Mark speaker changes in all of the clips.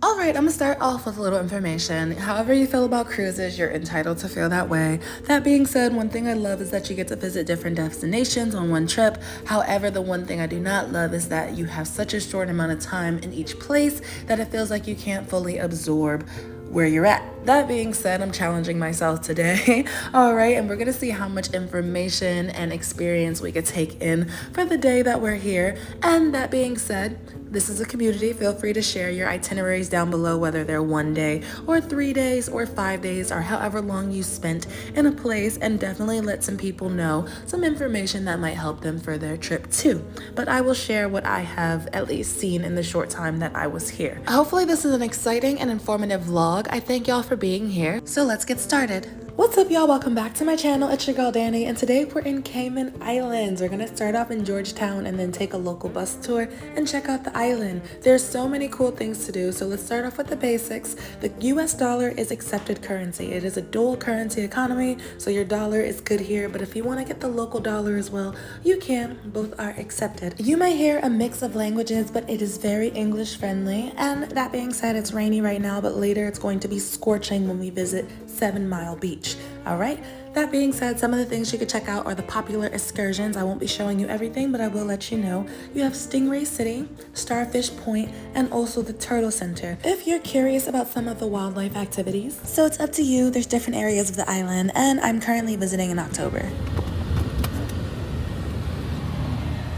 Speaker 1: Alright, I'm gonna start off with a little information. However you feel about cruises, you're entitled to feel that way. That being said, one thing I love is that you get to visit different destinations on one trip. However, the one thing I do not love is that you have such a short amount of time in each place that it feels like you can't fully absorb where you're at. That being said, I'm challenging myself today. All right, and we're gonna see how much information and experience we could take in for the day that we're here. And that being said, this is a community. Feel free to share your itineraries down below, whether they're 1 day or 3 days or 5 days or however long you spent in a place, and definitely let some people know some information that might help them for their trip too. But I will share what I have at least seen in the short time that I was here. Hopefully this is an exciting and informative vlog. I thank y'all for being here. So let's get started. What's up, y'all? Welcome back to my channel. It's your girl Danny, and today we're in Cayman Islands. We're gonna start off in Georgetown and then take a local bus tour and check out the island. There's so many cool things to do, so let's start off with the basics. The US dollar is accepted currency. It is a dual currency economy, so your dollar is good here, but if you want to get the local dollar as well, you can. Both are accepted. You may hear a mix of languages, but it is very English friendly. And that being said, it's rainy right now, but later it's going to be scorching when we visit 7 Mile Beach. All right. That being said, some of the things you could check out are the popular excursions. I won't be showing you everything, but I will let you know. You have Stingray City, Starfish Point, and also the Turtle Center. If you're curious about some of the wildlife activities, so it's up to you. There's different areas of the island, and I'm currently visiting in October.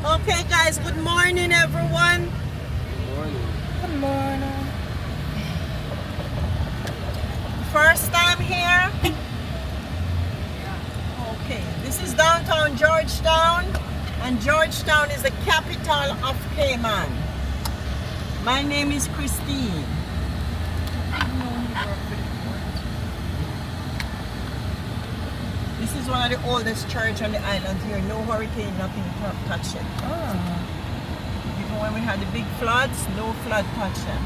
Speaker 2: Okay, guys, good morning, everyone.
Speaker 3: Good morning.
Speaker 1: Good morning.
Speaker 2: First time here. Okay, this is downtown Georgetown, and Georgetown is the capital of Cayman. My name is Christine. This is one of the oldest church on the island here. No hurricane, nothing touched it. Even when we had the big floods, no flood touched them.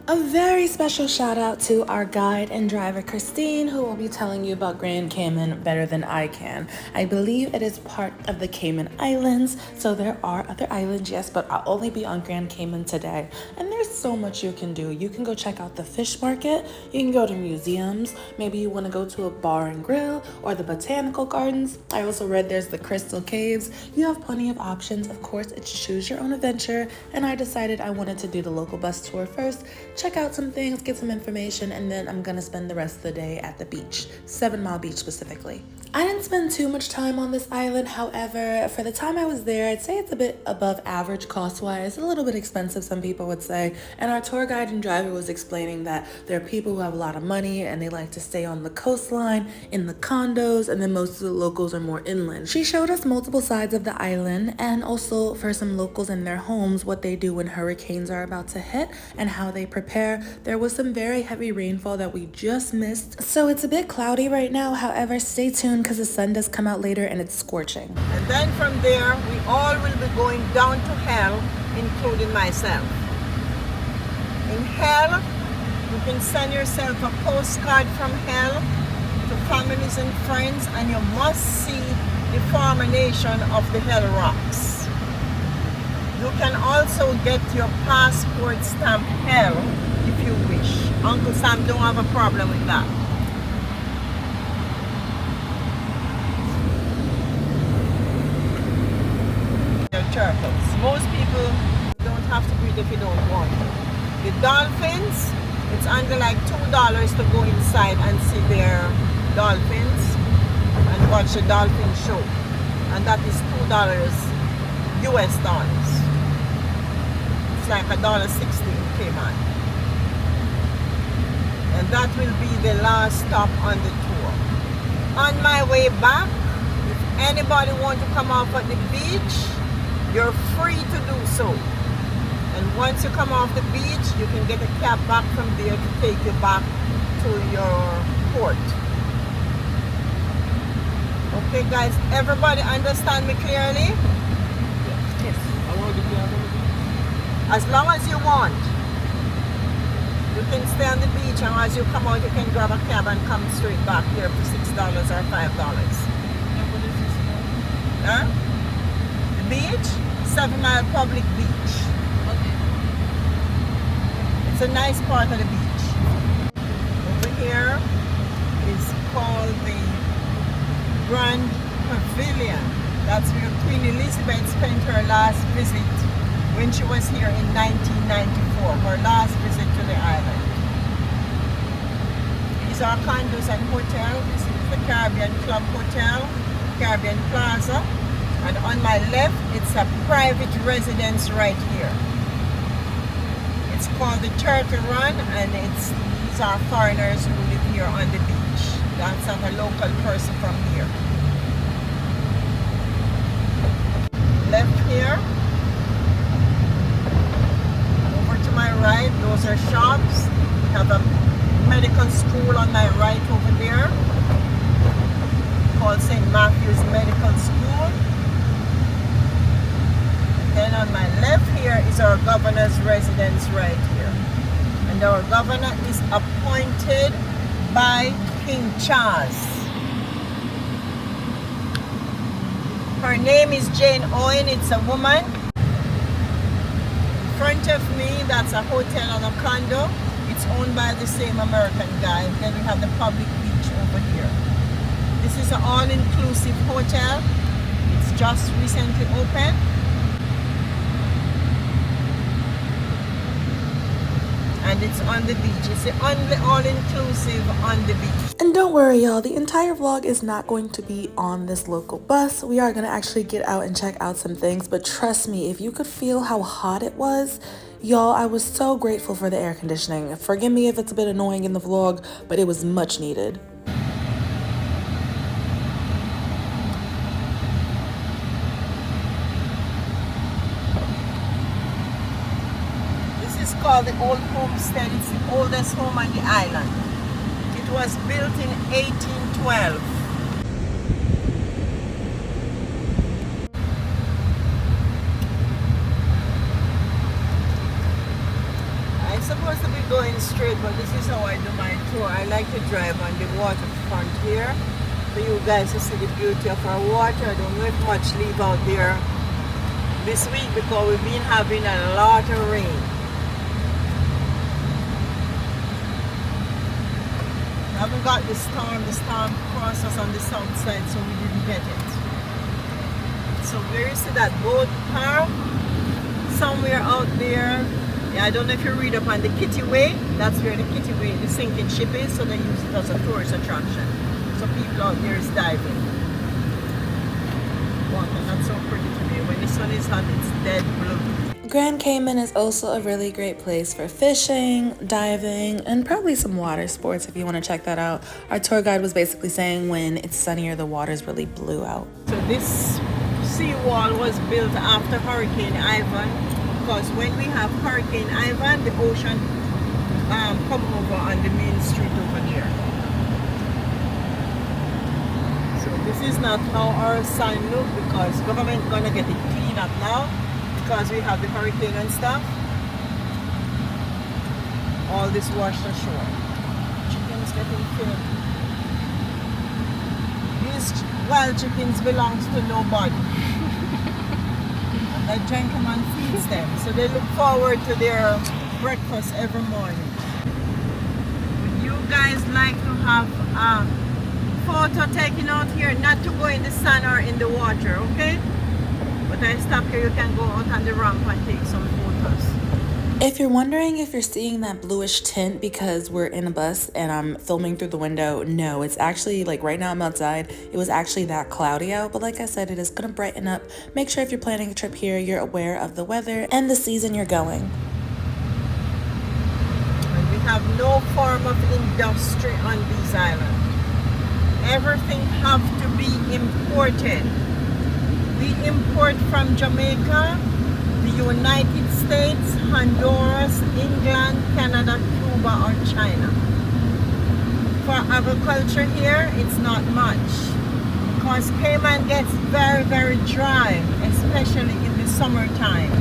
Speaker 1: A very special shout out to our guide and driver Christine, who will be telling you about Grand Cayman better than I can. I believe it is part of the Cayman Islands, so there are other islands, yes, but I'll only be on Grand Cayman today. And there's so much you can do. You can go check out the fish market, you can go to museums, maybe you want to go to a bar and grill or the botanical gardens. I also read there's the Crystal Caves. You have plenty of options. Of course, it's choose your own adventure, and I decided I wanted to do the local bus tour first, check out some things, get some information, and then I'm gonna spend the rest of the day at the beach, 7 Mile Beach specifically. I didn't spend too much time on this island. However, for the time I was there, I'd say it's a bit above average cost-wise, a little bit expensive, some people would say. And our tour guide and driver was explaining that there are people who have a lot of money and they like to stay on the coastline, in the condos, and then most of the locals are more inland. She showed us multiple sides of the island, and also for some locals in their homes, what they do when hurricanes are about to hit and how they prepare. There was some very heavy rainfall that we just missed, so it's a bit cloudy right now. However, stay tuned because the sun does come out later and it's scorching.
Speaker 2: And then from there, we all will be going down to hell, including myself. In hell, you can send yourself a postcard from hell to families and friends, and you must see the formation of the hell rocks. You can also get your passport stamp hell if you wish. Uncle Sam don't have a problem with that. Turtles. Most people don't have to breathe if you don't want to. The dolphins, it's under like $2 to go inside and see their dolphins and watch a dolphin show. And that is $2 US dollars. It's like $1.60 in Cayman. And that will be the last stop on the tour. On my way back, if anybody wants to come off at the beach, you're free to do so. And once you come off the beach, you can get a cab back from there to take you back to your port. Okay guys, everybody understand me clearly?
Speaker 3: Yes. How long did you have on the beach?
Speaker 2: As long as you want. You can stay on the beach, and as you come out, you can grab a cab and come straight back here for $6 or $5. Huh? Beach, 7 Mile Public Beach.
Speaker 4: Okay.
Speaker 2: It's a nice part of the beach. Over here is called the Grand Pavilion. That's where Queen Elizabeth spent her last visit when she was here in 1994, her last visit to the island. These are condos and hotels. This is the Caribbean Club Hotel, Caribbean Plaza. And on my left, it's a private residence right here. It's called the Turtle Run, and these are foreigners who live here on the beach. That's not a local person from here. Left here. Over to my right, those are shops. We have a medical school on my right over there called St. Matthew's Medical School. Then on my left here is our governor's residence right here. And our governor is appointed by King Charles. Her name is Jane Owen. It's a woman. In front of me, that's a hotel and a condo. It's owned by the same American guy. Then we have the public beach over here. This is an all-inclusive hotel. It's just recently opened. And it's on the beach. It's the only all-inclusive on the beach.
Speaker 1: And don't worry, y'all, the entire vlog is not going to be on this local bus. We are going to actually get out and check out some things. But trust me, if you could feel how hot it was, y'all, I was so grateful for the air conditioning. Forgive me if it's a bit annoying in the vlog, but it was much needed.
Speaker 2: This is called the Old Homestead. It's the oldest home on the island. It was built in 1812. I'm supposed to be going straight, but this is how I do my tour. I like to drive on the waterfront here for you guys to see the beauty of our water. I don't know if much leave out there this week because we've been having a lot of rain. We haven't got the storm crossed us on the south side, so we didn't get it. So where you see that boat park, somewhere out there, yeah, I don't know if you read up on the Kitty Way, that's where the Kitty Way, the sinking ship is, so they use it as a tourist attraction. So people out there is diving. Water, that's so pretty to me. When the sun is hot, it's dead blue.
Speaker 1: Grand Cayman is also a really great place for fishing, diving, and probably some water sports if you want to check that out. Our tour guide was basically saying when it's sunnier, the water's really blue out.
Speaker 2: So this seawall was built after Hurricane Ivan, because when we have Hurricane Ivan, the ocean come over on the main street over there. So this is not how our sign look, because government gonna get it clean up now. Because we have the hurricane and stuff, all this washed ashore. Chickens getting killed. These wild chickens belongs to nobody. And that gentleman feeds them, so they look forward to their breakfast every morning. Would you guys like to have a photo taken out here, not to go in the sun or in the water, okay? But I stop here, you can go out on the ramp and take some photos.
Speaker 1: If you're wondering if you're seeing that bluish tint because we're in a bus and I'm filming through the window, no, it's actually like right now I'm outside. It was actually that cloudy out, but like I said, it is gonna brighten up. Make sure if you're planning a trip here, you're aware of the weather and the season you're going.
Speaker 2: And we have no form of industry on these islands. Everything have to be imported. We import from Jamaica, the United States, Honduras, England, Canada, Cuba, or China. For agriculture here, it's not much, because Cayman gets very, very dry, especially in the summertime.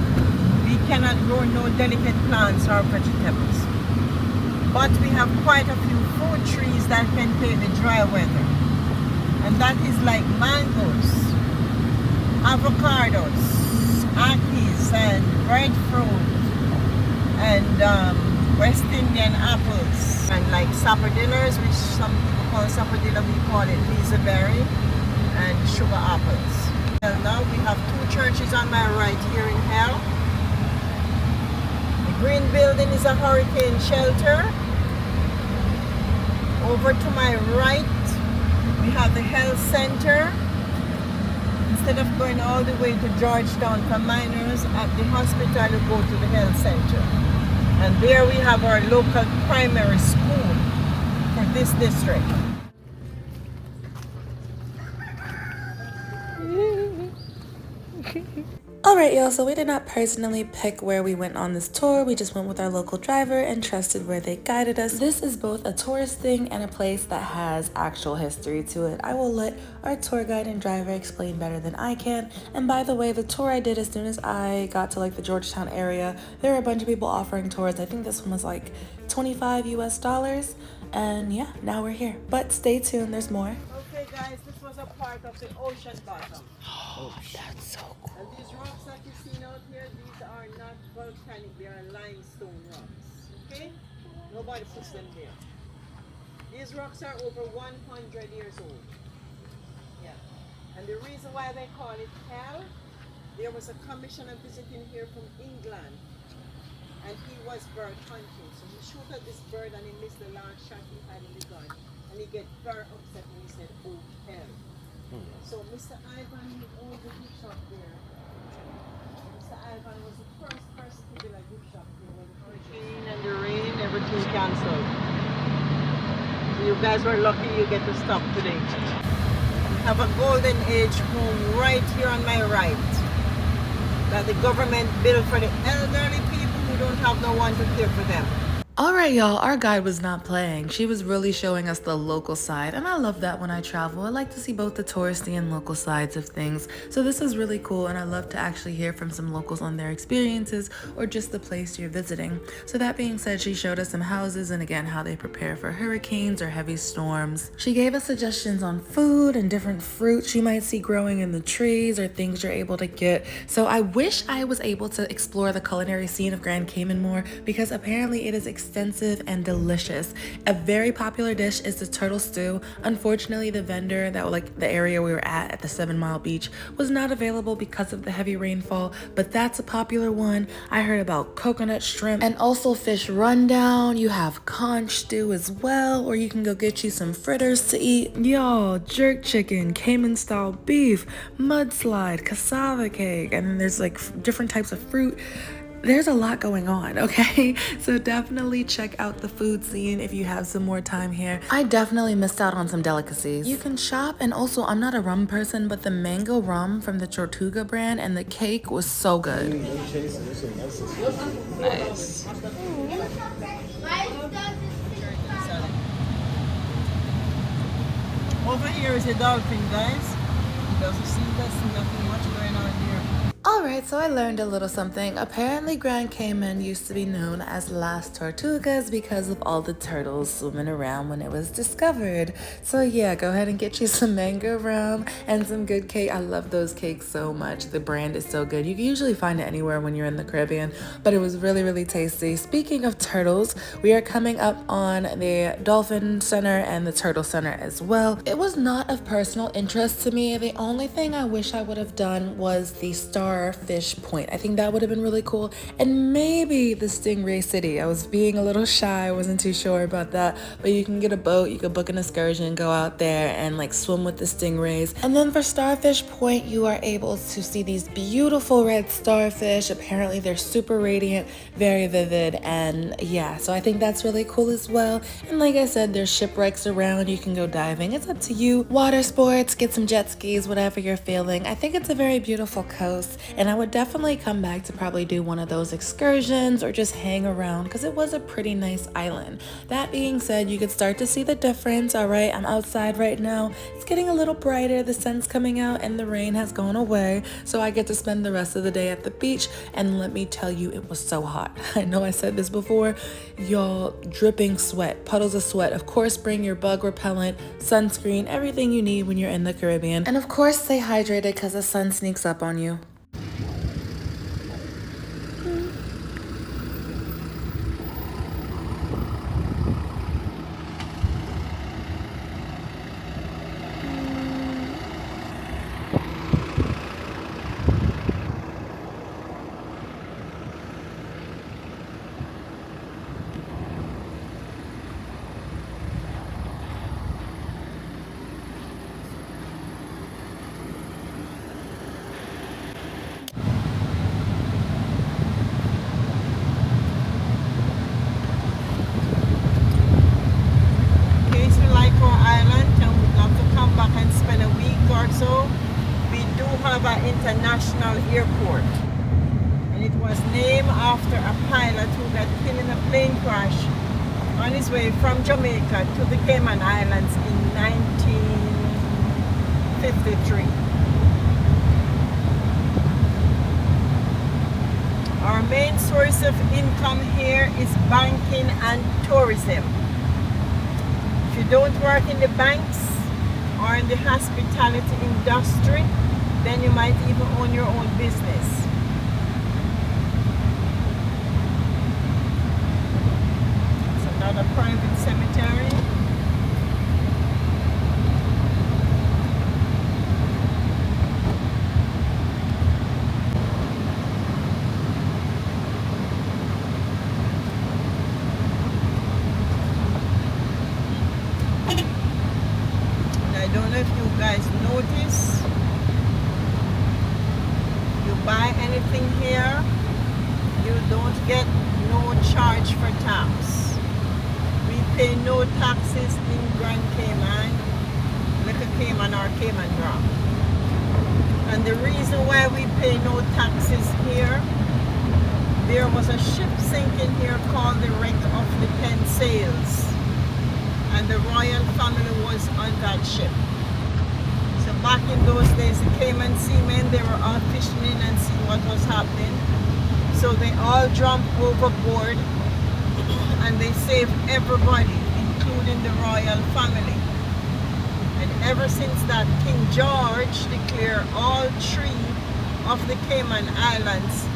Speaker 2: We cannot grow no delicate plants or vegetables. But we have quite a few fruit trees that can take the dry weather. And that is like mangoes, avocados, ackes, and breadfruit, and West Indian apples. And like sapodilas, which some people call sapodilla, we call it Hazelberry, and sugar apples. Well, now we have two churches on my right here in Hell. The green building is a hurricane shelter. Over to my right, we have the health center. Instead of going all the way to Georgetown for minors, at the hospital you go to the health center. And there we have our local primary school for this district.
Speaker 1: Alright y'all, so we did not personally pick where we went on this tour. We just went with our local driver and trusted where they guided us. This is both a tourist thing and a place that has actual history to it. I will let our tour guide and driver explain better than I can. And by the way, the tour I did as soon as I got to like the Georgetown area, there were a bunch of people offering tours. I think this one was like $25 US. And yeah, now we're here. But stay tuned, there's more.
Speaker 2: Okay guys, this was a part of the ocean bottom.
Speaker 1: Oh, that's so cool.
Speaker 2: And these rocks that you see out here, these are not volcanic, they are limestone rocks. Okay? Nobody puts them there. These rocks are over 100 years old. Yeah. And the reason why they call it hell, there was a commissioner visiting here from England. And he was bird hunting. So he shot at this bird and he missed the last shot he had in the gun. And he get very upset when he said, oh hell. So Mr. Ivan, who owned the gift shop there, Mr. Ivan was the first person to build a gift shop there when the hurricane and the rain, everything canceled. So you guys were lucky you get to stop today. We have a golden age home right here on my right that the government built for the elderly people who don't have no one to care for them.
Speaker 1: Alright y'all, our guide was not playing. She was really showing us the local side, and I love that when I travel. I like to see both the touristy and local sides of things. So this is really cool, and I love to actually hear from some locals on their experiences or just the place you're visiting. So that being said, she showed us some houses and again how they prepare for hurricanes or heavy storms. She gave us suggestions on food and different fruits you might see growing in the trees or things you're able to get. So I wish I was able to explore the culinary scene of Grand Cayman more, because apparently it is extensive and delicious. A very popular dish is the turtle stew. Unfortunately, the vendor that like the area we were at the 7 Mile Beach was not available because of the heavy rainfall, but that's a popular one. I heard about coconut shrimp and also fish rundown. You have conch stew as well, or you can go get you some fritters to eat. Y'all, jerk chicken, Cayman style beef, mudslide, cassava cake, and then there's like different types of fruit. There's a lot going on, okay? So definitely check out the food scene if you have some more time here. I definitely missed out on some delicacies. You can shop, and also I'm not a rum person, but the mango rum from the Tortuga brand and the cake was so good. Nice.
Speaker 2: Over here is a dolphin, guys. Doesn't see there's nothing much going on here.
Speaker 1: Alright, so I learned a little something. Apparently Grand Cayman used to be known as Las Tortugas because of all the turtles swimming around when it was discovered. So yeah, go ahead and get you some mango rum and some good cake. I love those cakes so much. The brand is so good. You can usually find it anywhere when you're in the Caribbean, but it was really, really tasty. Speaking of turtles, we are coming up on the Dolphin Center and the Turtle Center as well. It was not of personal interest to me. The only thing I wish I would have done was the Starfish Point. I think that would have been really cool, and maybe the Stingray City. I was being a little shy, I wasn't too sure about that, but you can get a boat, you could book an excursion, go out there and like swim with the stingrays. And then for Starfish Point, you are able to see these beautiful red starfish. Apparently they're super radiant, very vivid, and yeah, so I think that's really cool as well. And like I said, there's shipwrecks around, you can go diving, it's up to you. Water sports, get some jet skis, whatever you're feeling. I think it's a very beautiful coast, and I would definitely come back to probably do one of those excursions or just hang around because it was a pretty nice island. That being said, you could start to see the difference. All right, I'm outside right now. It's getting a little brighter, the sun's coming out and the rain has gone away, so I get to spend the rest of the day at the beach. And let me tell you, it was so hot. I know I said this before, y'all, dripping sweat, puddles of sweat. Of course, bring your bug repellent, sunscreen, everything you need when you're in the Caribbean, and of course stay hydrated because the sun sneaks up on you.
Speaker 2: International Airport. And it was named after a pilot who got killed in a plane crash on his way from Jamaica to the Cayman Islands in 1953. Our main source of income here is banking and tourism. If you don't work in the banks or in the hospitality industry, then you might even own your own business. It's another private cemetery. I don't know if you guys notice, you buy anything here, you don't get no charge for tax. We pay no taxes in Grand Cayman, Little Cayman or Cayman Drop. And the reason why we pay no taxes here, there was a ship sinking here called the Wreck of the 10 Sails. And the royal family was on that ship. So back in those days, the Cayman seamen, they were out fishing in and seeing what was happening. So they all jumped overboard and they saved everybody, including the royal family. And ever since that, King George declared all 3 of the Cayman Islands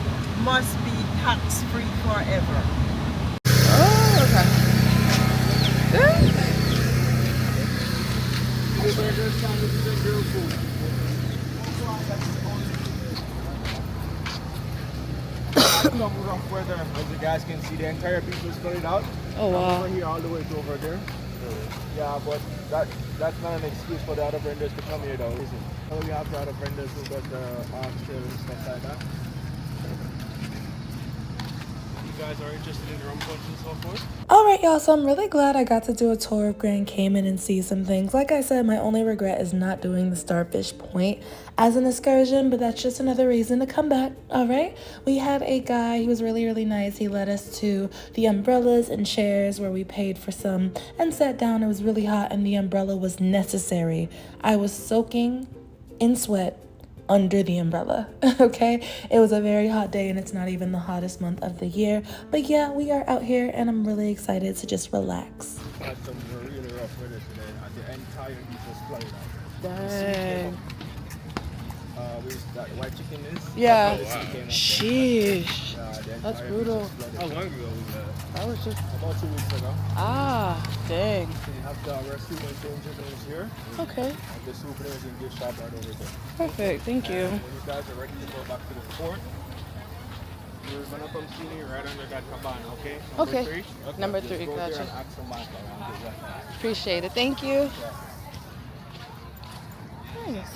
Speaker 2: must be tax-free forever.
Speaker 1: Oh, okay.
Speaker 3: Some rough weather, as you guys can see, the entire beach was flooded out.
Speaker 1: Oh, wow.
Speaker 3: From here all the way to over there. Yeah, but that's not an excuse for the other vendors to come here, though, is it? So we have the other vendors who got the arms trail and stuff like that. You guys are interested in the rum punch and so forth?
Speaker 1: Alright, y'all, so I'm really glad I got to do a tour of Grand Cayman and see some things. Like I said, my only regret is not doing the Starfish Point as an excursion, but that's just another reason to come back. Alright, we had a guy, he was really nice. He led us to the umbrellas and chairs where we paid for some and sat down. It was really hot and the umbrella was necessary. I was soaking in sweat under the umbrella. Okay, it was a very hot day and it's not even the hottest month of the year, but yeah, we are out here and I'm really excited to just relax.
Speaker 3: Had some really rough weather today, and the entire beach was flooded out.
Speaker 1: Dang.
Speaker 3: That white chicken is?
Speaker 1: Yeah.
Speaker 3: That's how the sea came up.
Speaker 1: Sheesh.
Speaker 3: Yeah, the
Speaker 1: That's
Speaker 3: entire
Speaker 1: brutal.
Speaker 3: beach was flooded.
Speaker 4: How long ago was that?
Speaker 1: That was just
Speaker 3: About 2 weeks ago.
Speaker 1: dang.
Speaker 3: So you have the rescue and danger zones here.
Speaker 1: Okay,
Speaker 3: And the souvenirs and gift shop right over there.
Speaker 1: perfect. Thank you.
Speaker 3: And when you guys are ready to go back to the fort, you're gonna come see me right under that cabana, okay?
Speaker 1: Okay.
Speaker 3: 3?
Speaker 1: Number
Speaker 3: Just
Speaker 1: 3,
Speaker 3: go
Speaker 1: gotcha.
Speaker 3: there and ask for Martha, and I'll get you.
Speaker 1: Appreciate it. Thank you. Nice.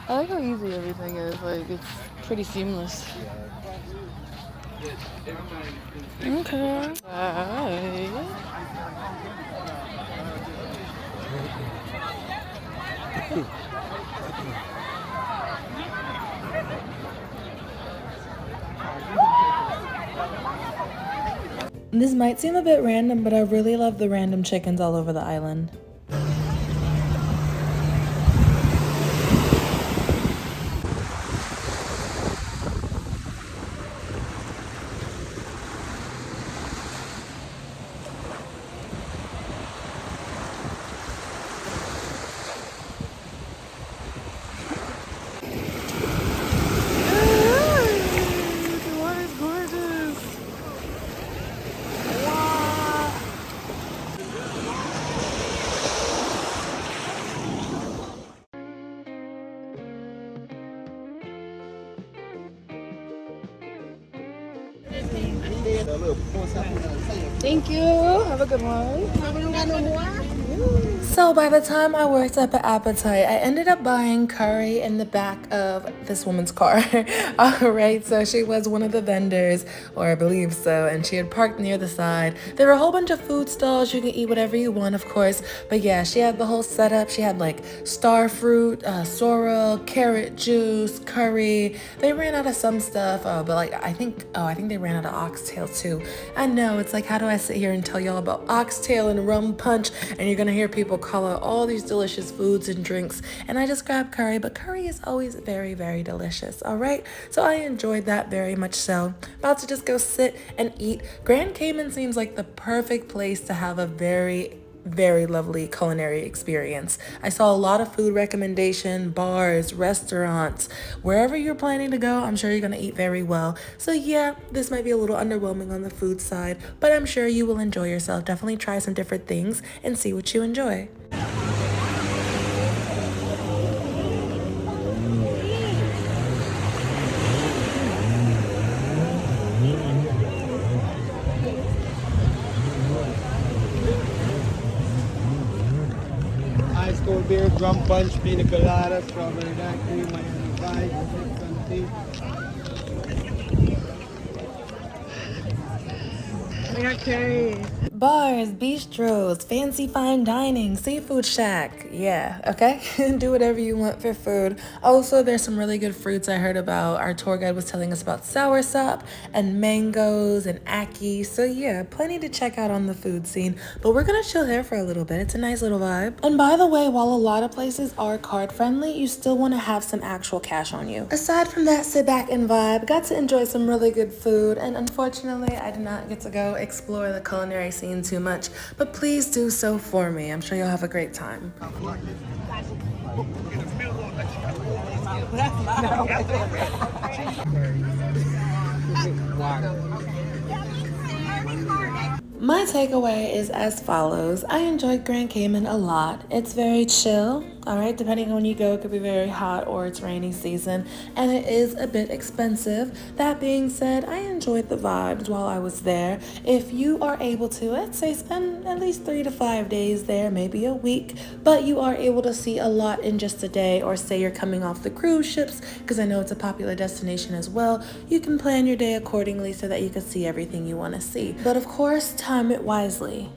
Speaker 1: I like how easy everything is. Like, it's pretty seamless. Okay. Bye. This might seem a bit random, but I really love the random chickens all over the island. The water's gorgeous. Wow. Thank you. Have a good one. So by the time I worked up an appetite, I ended up buying curry in the back of this woman's car. All right, so she was one of the vendors, or I believe so, and she had parked near the side. There were a whole bunch of food stalls. You can eat whatever you want, of course. But yeah, she had the whole setup. She had like star fruit, sorrel, carrot juice, curry. They ran out of some stuff, but like I think they ran out of oxtail too. I know, it's like, how do I sit here and tell y'all about oxtail and rum punch, and you're gonna hear people call out all these delicious foods and drinks, and I just grabbed curry, but curry is always very, very delicious, all right? So I enjoyed that very much so. About to just go sit and eat. Grand Cayman seems like the perfect place to have a very lovely culinary experience. I saw a lot of food recommendation, bars, restaurants. Wherever you're planning to go, I'm sure you're gonna eat very well. So yeah, this might be a little underwhelming on the food side, but I'm sure you will enjoy yourself. Definitely try some different things and see what you enjoy.
Speaker 3: Ice cold beer, drum punch, pina colada, strawberry daiquiri, Miami Vice, Mexican tea. Okay.
Speaker 1: Bars, bistros, fancy fine dining, seafood shack. Yeah, okay? Do whatever you want for food. Also, there's some really good fruits I heard about. Our tour guide was telling us about soursop and mangoes and ackee. So yeah, plenty to check out on the food scene. But we're gonna chill here for a little bit. It's a nice little vibe. And by the way, while a lot of places are card friendly, you still want to have some actual cash on you. Aside from that, sit back and vibe. Got to enjoy some really good food. And unfortunately, I did not get to go explore the culinary scene too much, but please do so for me. I'm sure you'll have a great time. My takeaway is as follows. I enjoyed Grand Cayman a lot. It's very chill, all right? Depending on when you go, it could be very hot or it's rainy season, and it is a bit expensive. That being said, I enjoyed the vibes while I was there. If you are able to, I'd say spend at least 3 to 5 days there, maybe a week, but you are able to see a lot in just a day, or say you're coming off the cruise ships, because I know it's a popular destination as well. You can plan your day accordingly so that you can see everything you want to see. But of course, time it wisely.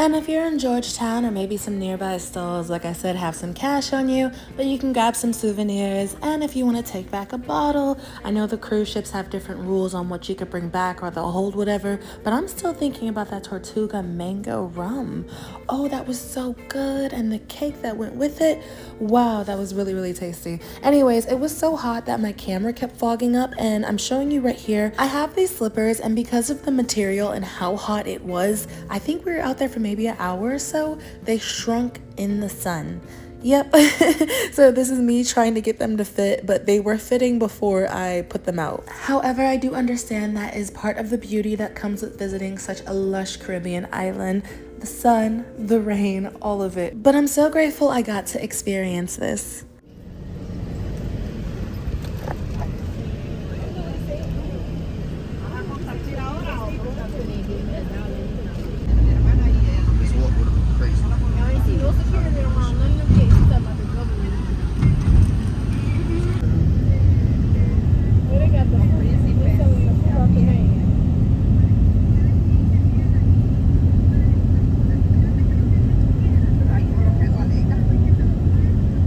Speaker 1: And if you're in Georgetown or maybe some nearby stalls, like I said, have some cash on you, but you can grab some souvenirs. And if you want to take back a bottle, I know the cruise ships have different rules on what you could bring back or they'll hold whatever, but I'm still thinking about that Tortuga mango rum. Oh, that was so good. And the cake that went with it, wow, that was really tasty. Anyways, it was so hot that my camera kept fogging up, and I'm showing you right here. I have these slippers, and because of the material and how hot it was, I think we were out there for maybe an hour or so. They shrunk in the sun. Yep. So this is me trying to get them to fit, but they were fitting before I put them out. However, I do understand that is part of the beauty that comes with visiting such a lush Caribbean island. The sun, the rain, all of it. But I'm so grateful I got to experience this.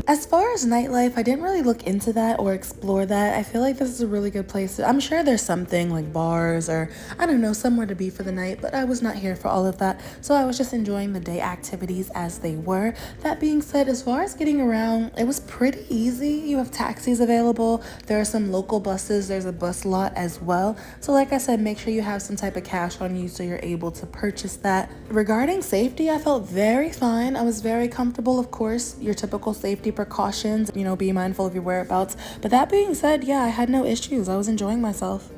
Speaker 1: As far as nightlife, I didn't really look into that or explore that. I feel like this is a really good place. I'm sure there's something like bars or, I don't know, somewhere to be for the night, but I was not here for all of that. So I was just enjoying the day activities as they were. That being said, as far as getting around, it was pretty easy. You have taxis available. There are some local buses. There's a bus lot as well. So like I said, make sure you have some type of cash on you so you're able to purchase that. Regarding safety, I felt very fine. I was very comfortable, of course, your typical safety precautions, you know, be mindful of your whereabouts. But that being said, yeah, I had no issues. I was enjoying myself.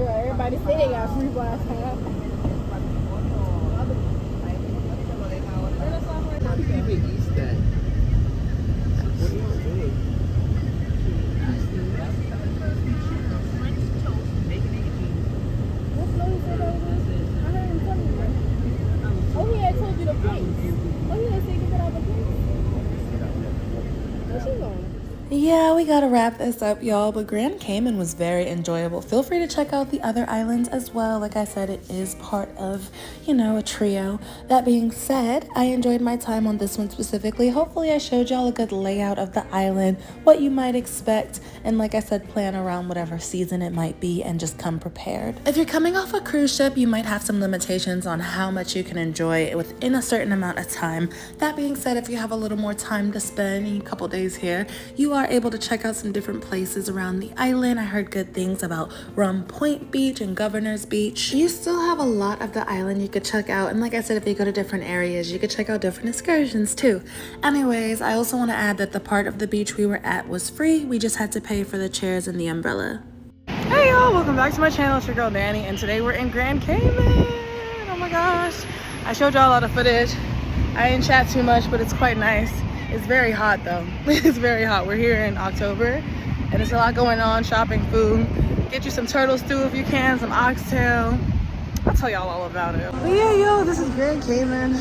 Speaker 4: Everybody say they got free Wi-Fi.
Speaker 1: Yeah, we gotta wrap this up, y'all, but Grand Cayman was very enjoyable. Feel free to check out the other islands as well. Like I said, it is part of, a trio. That being said, I enjoyed my time on this one specifically. Hopefully I showed y'all a good layout of the island, what you might expect, and like I said, plan around whatever season it might be and just come prepared. If you're coming off a cruise ship, you might have some limitations on how much you can enjoy within a certain amount of time. That being said, if you have a little more time to spend, a couple days here, you are able to check out some different places around the island. I heard good things about Rum Point Beach and Governor's Beach. You still have a lot of the island you could check out, and like I said, if you go to different areas, you could check out different excursions too. Anyways, I also want to add that the part of the beach we were at was free. We just had to pay for the chairs and the umbrella.
Speaker 4: Hey y'all, welcome back to my channel. It's your girl Danny, and today we're in Grand Cayman. Oh my gosh, I showed y'all a lot of footage. I didn't chat too much, but it's quite nice. It's very hot though. It's very hot. We're here in October and there's a lot going on. Shopping, food. Get you some turtle stew if you can, some oxtail. I'll tell y'all all about it. But yeah, yo, this is Grand Cayman.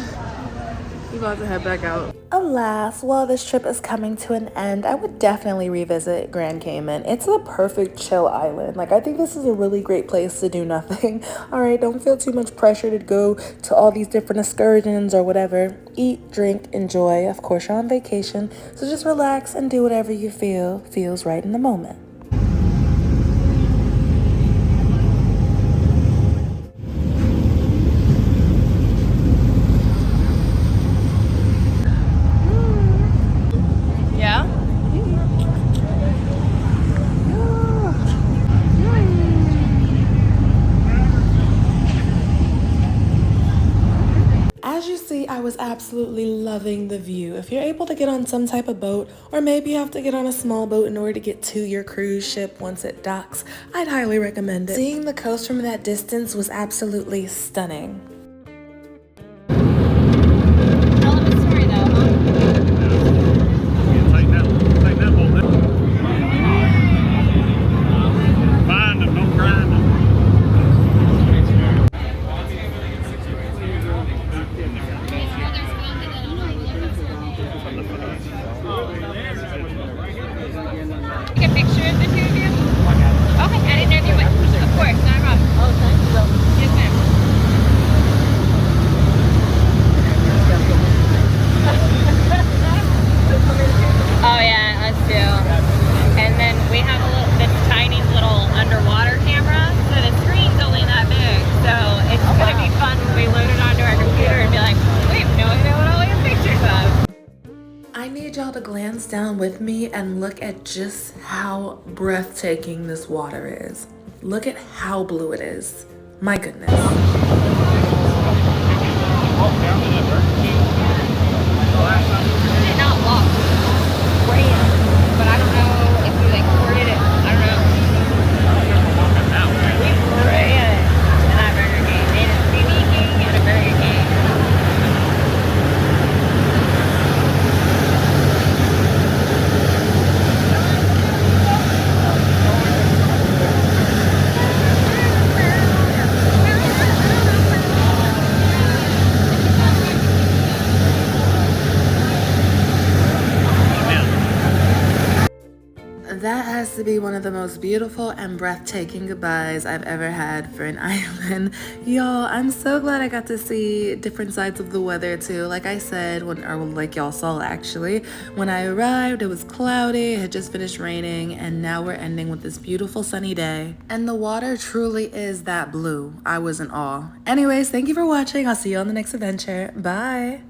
Speaker 4: We about to head back out.
Speaker 1: Alas, while this trip is coming to an end, I would definitely revisit Grand Cayman. It's the perfect chill island. Like, I think this is a really great place to do nothing. All right, don't feel too much pressure to go to all these different excursions or whatever. Eat, drink, enjoy. Of course, you're on vacation, so just relax and do whatever you feels right in the moment. I was absolutely loving the view. If you're able to get on some type of boat, or maybe you have to get on a small boat in order to get to your cruise ship once it docks, I'd highly recommend it. Seeing the coast from that distance was absolutely stunning. Y'all to glance down with me and look at just how breathtaking this water is. Look at how blue it is. My goodness. That has to be one of the most beautiful and breathtaking goodbyes I've ever had for an island. Y'all, I'm so glad I got to see different sides of the weather too. Like I said, like y'all saw actually, when I arrived, it was cloudy, it had just finished raining, and now we're ending with this beautiful sunny day. And the water truly is that blue. I was in awe. Anyways, thank you for watching. I'll see you on the next adventure. Bye.